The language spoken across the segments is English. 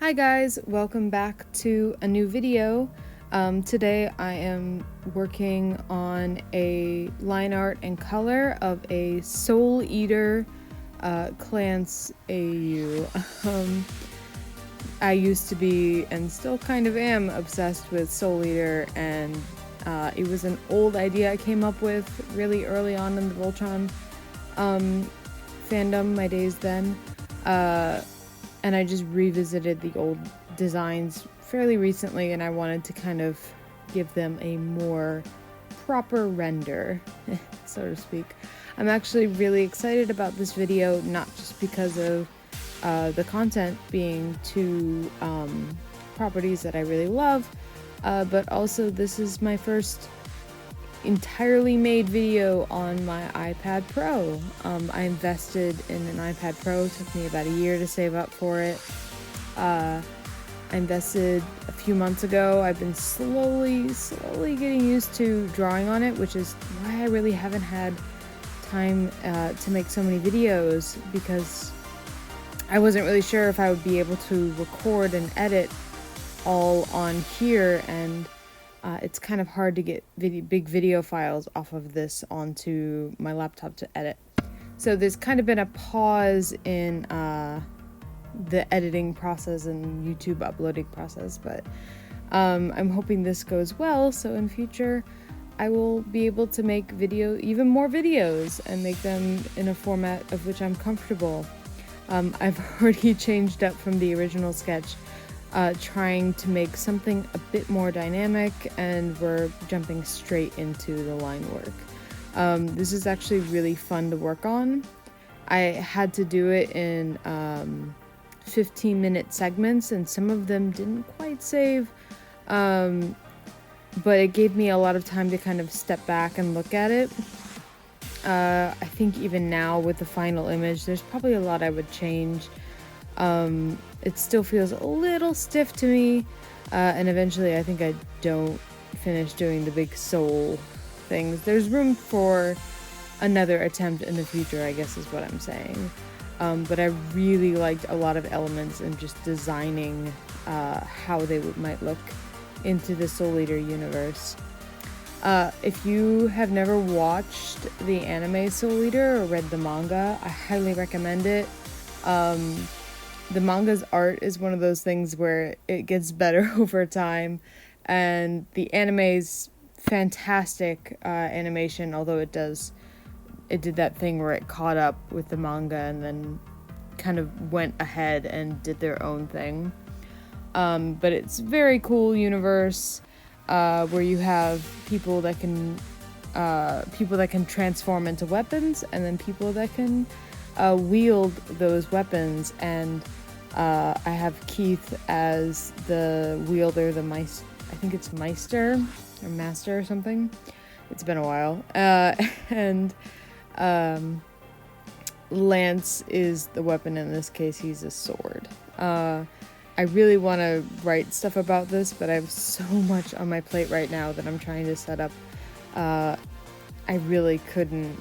Hi guys, welcome back to a new video. Today I am working on a line art and color of a Soul Eater Klance AU. I used to be, and still kind of am, obsessed with Soul Eater, and it was an old idea I came up with really early on in the Voltron fandom, my days then. And I just revisited the old designs fairly recently, and I wanted to kind of give them a more proper render, so to speak. I'm actually really excited about this video, not just because of the content being two properties that I really love, but also this is my first entirely made video on my iPad Pro. I invested in an iPad Pro. It took me about a year to save up for it. I invested a few months ago. I've been slowly getting used to drawing on it, which is why I really haven't had time to make so many videos, because I wasn't really sure if I would be able to record and edit all on here, and it's kind of hard to get big video files off of this onto my laptop to edit. So there's kind of been a pause in the editing process and YouTube uploading process, but I'm hoping this goes well, so in future I will be able to make even more videos and make them in a format of which I'm comfortable. I've already changed up from the original sketch, trying to make something a bit more dynamic, and we're jumping straight into the line work. This is actually really fun to work on. I had to do it in 15-minute segments, and some of them didn't quite save, but it gave me a lot of time to kind of step back and look at it. I think even now with the final image, there's probably a lot I would change. It still feels a little stiff to me, and eventually I think I don't finish doing the big soul things. There's room for another attempt in the future, I guess is what I'm saying. But I really liked a lot of elements in just designing how they might look into the Soul Eater universe. If you have never watched the anime Soul Eater or read the manga, I highly recommend it. The manga's art is one of those things where it gets better over time, and the anime's fantastic animation, although it did that thing where it caught up with the manga and then kind of went ahead and did their own thing. But it's very cool universe, where you have people that can transform into weapons, and then people that can wield those weapons, and I have Keith as the wielder, I think it's Meister or Master or something. It's been a while. And Lance is the weapon. In this case, he's a sword. I really want to write stuff about this, but I have so much on my plate right now that I'm trying to set up. I really couldn't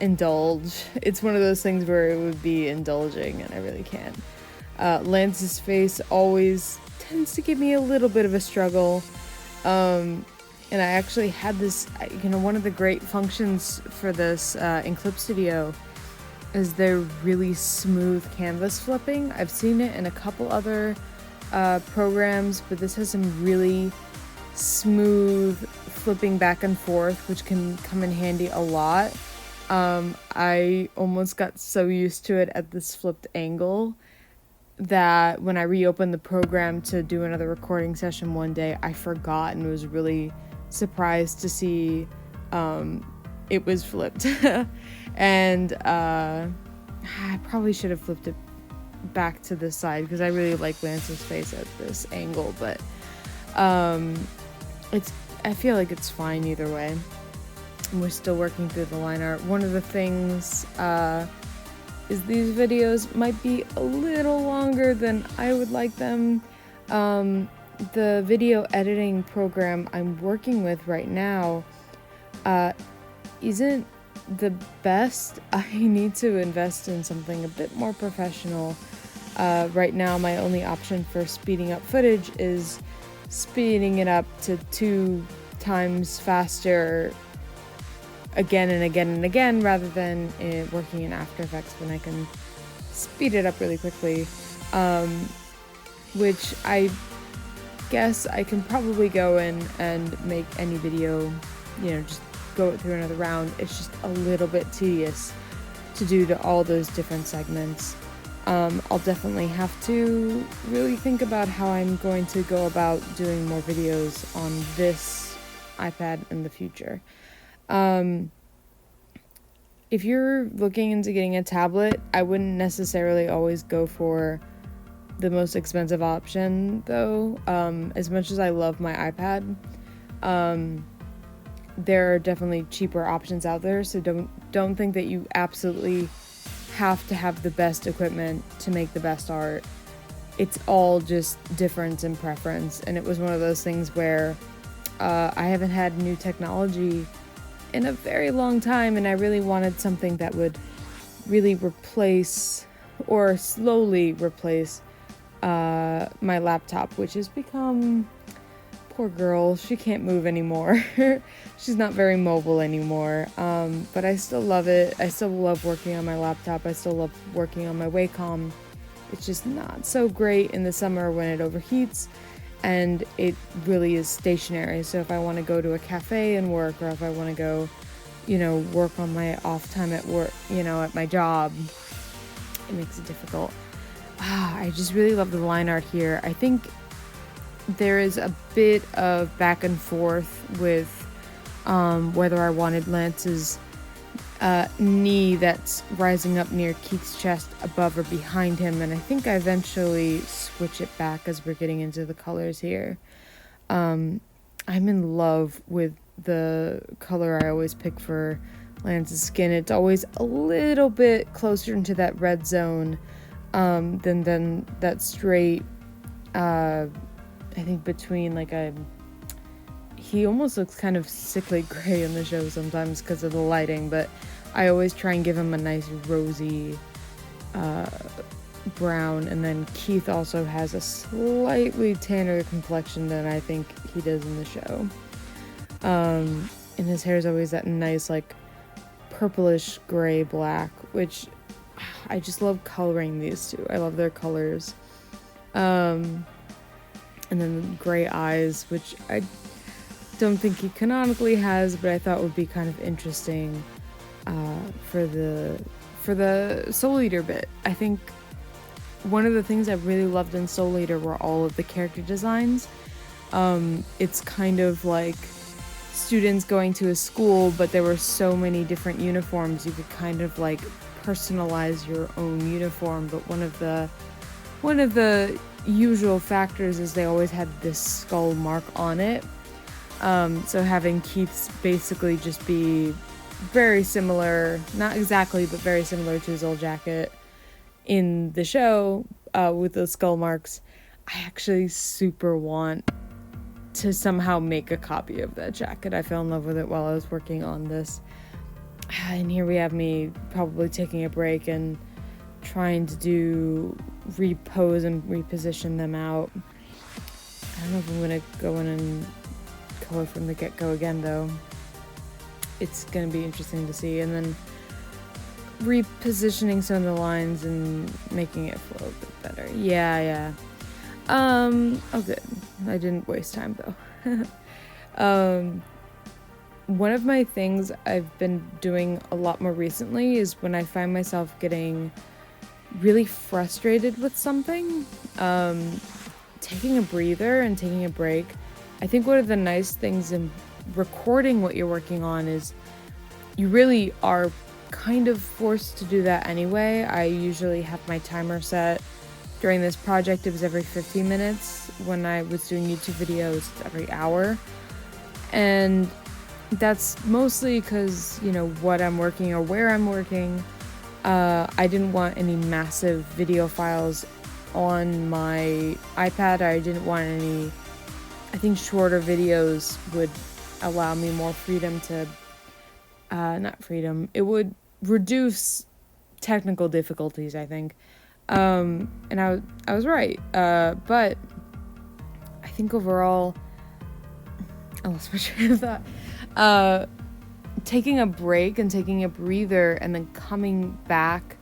indulge. It's one of those things where it would be indulging, and I really can't. Lance's face always tends to give me a little bit of a struggle, and I actually had this, one of the great functions for this in Clip Studio is their really smooth canvas flipping. I've seen it in a couple other programs, but this has some really smooth flipping back and forth, which can come in handy a lot. I almost got so used to it at this flipped angle that when I reopened the program to do another recording session one day, I forgot and was really surprised to see it was flipped. And I probably should have flipped it back to this side, because I really like Lance's face at this angle, but I feel like it's fine either way. And we're still working through the line art. One of the things is these videos might be a little longer than I would like them. The video editing program I'm working with right now isn't the best. I need to invest in something a bit more professional. Right now, my only option for speeding up footage is speeding it up to 2 times faster again and again and again, rather than working in After Effects when I can speed it up really quickly. Which I guess I can probably go in and make any video, just go it through another round. It's just a little bit tedious to do to all those different segments. I'll definitely have to really think about how I'm going to go about doing more videos on this iPad in the future. If you're looking into getting a tablet, I wouldn't necessarily always go for the most expensive option, though. As much as I love my iPad, there are definitely cheaper options out there, so don't think that you absolutely have to have the best equipment to make the best art. It's all just difference and preference, and it was one of those things where I haven't had new technology in a very long time, and I really wanted something that would really replace or slowly replace my laptop, which has become, poor girl, she can't move anymore. She's not very mobile anymore, but I still love it. I still love working on my laptop. I still love working on my Wacom. It's just not so great in the summer when it overheats, and it really is stationary. So if I want to go to a cafe and work, or if I want to go, work on my off time at work, at my job, it makes it difficult. I just really love the line art here. I think there is a bit of back and forth with whether I wanted Lance's knee that's rising up near Keith's chest above or behind him, and I think I eventually switch it back as we're getting into the colors here. I'm in love with the color I always pick for Lance's skin. It's always a little bit closer into that red zone than that straight, I think between he almost looks kind of sickly gray in the show sometimes because of the lighting, but I always try and give him a nice rosy brown, and then Keith also has a slightly tanner complexion than I think he does in the show. And his hair is always that nice purplish gray black, which I just love coloring these two. I love their colors. And then the gray eyes, which I don't think he canonically has, but I thought would be kind of interesting for the Soul Eater bit. I think one of the things I really loved in Soul Eater were all of the character designs. It's kind of like students going to a school, but there were so many different uniforms. You could kind of personalize your own uniform, but one of the usual factors is they always had this skull mark on it. So having Keith's basically just be very similar, not exactly, but very similar to his old jacket in the show, with those skull marks, I actually super want to somehow make a copy of that jacket. I fell in love with it while I was working on this. And here we have me probably taking a break and trying to repose and reposition them out. I don't know if I'm gonna go in and color from the get-go again, though. It's gonna be interesting to see, and then repositioning some of the lines and making it flow a bit better. Yeah. Oh good. I didn't waste time though. One of my things I've been doing a lot more recently is when I find myself getting really frustrated with something, taking a breather and taking a break. I think one of the nice things in recording what you're working on is you really are kind of forced to do that anyway. I usually have my timer set. During this project, it was every 15 minutes. When I was doing YouTube videos, every hour. And that's mostly because, what I'm working or where I'm working. I didn't want any massive video files on my iPad. I didn't want any, I think shorter videos would allow me more freedom to, not freedom, it would reduce technical difficulties, I think. And I was right. But I think overall, I lost my train of thought. Taking a break and taking a breather and then coming back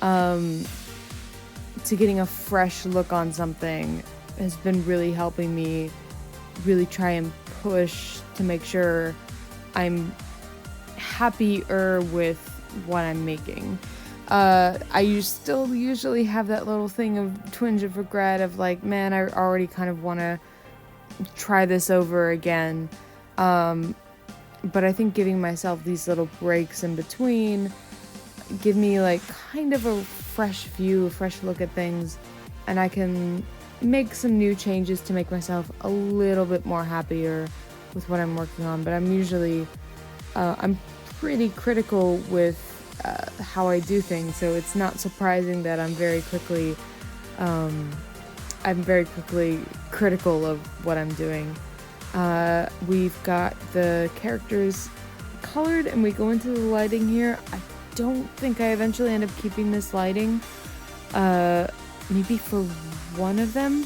to getting a fresh look on something has been really helping me really try and push to make sure I'm happier with what I'm making. I still usually have that little thing of twinge of regret of like, man, I already kind of want to try this over again. But I think giving myself these little breaks in between give me like kind of a fresh view, a fresh look at things, and I can make some new changes to make myself a little bit more happier with what I'm working on. But I'm usually, I'm pretty critical with how I do things, so it's not surprising that I'm very quickly critical of what I'm doing. We've got the characters colored and we go into the lighting here. I don't think I eventually end up keeping this lighting. Maybe for one of them.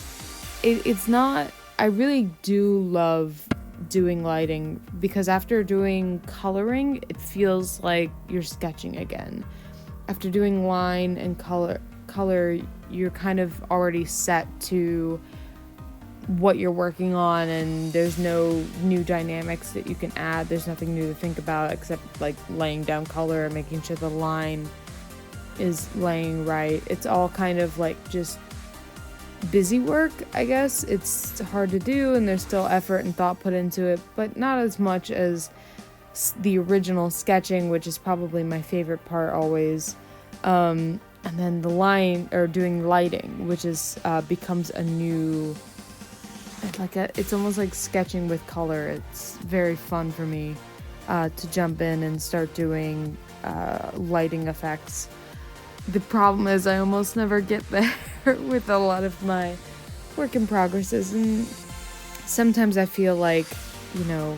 It's not, I really do love doing lighting because after doing coloring, it feels like you're sketching again. After doing line and color, you're kind of already set to what you're working on, and there's no new dynamics that you can add. There's nothing new to think about except like laying down color and making sure the line is laying right. It's all kind of like just busy work, I guess. It's hard to do and there's still effort and thought put into it, but not as much as the original sketching, which is probably my favorite part always. And then the line, or doing lighting, which is becomes a new, it's almost like sketching with color. It's very fun for me to jump in and start doing lighting effects. The problem is I almost never get there with a lot of my work in progresses, and sometimes I feel like, you know,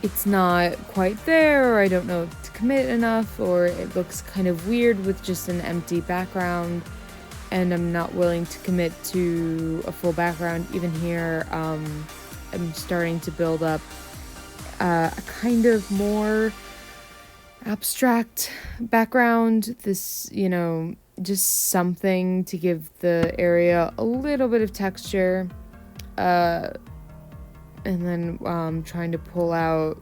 it's not quite there, or I don't know to commit enough, or it looks kind of weird with just an empty background, and I'm not willing to commit to a full background. Even here, I'm starting to build up a kind of more abstract background, this, you know, just something to give the area a little bit of texture, and then trying to pull out,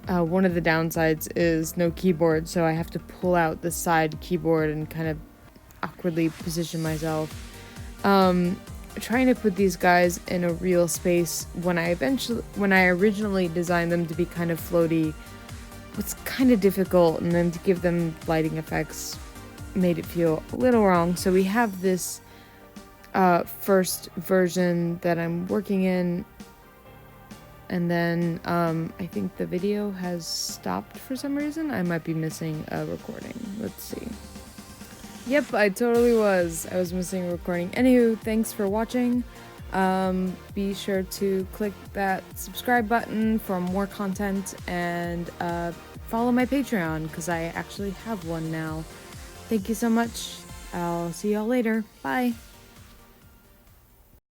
one of the downsides is no keyboard, so I have to pull out the side keyboard and kind of awkwardly position myself. Trying to put these guys in a real space when I originally designed them to be kind of floaty was kind of difficult, and then to give them lighting effects made it feel a little wrong. So we have this first version that I'm working in, and then I think the video has stopped for some reason. I might be missing a recording. Let's see. Yep, I totally was. I was missing a recording. Anywho, thanks for watching. Be sure to click that subscribe button for more content, and follow my Patreon because I actually have one now. Thank you so much. I'll see y'all later. Bye.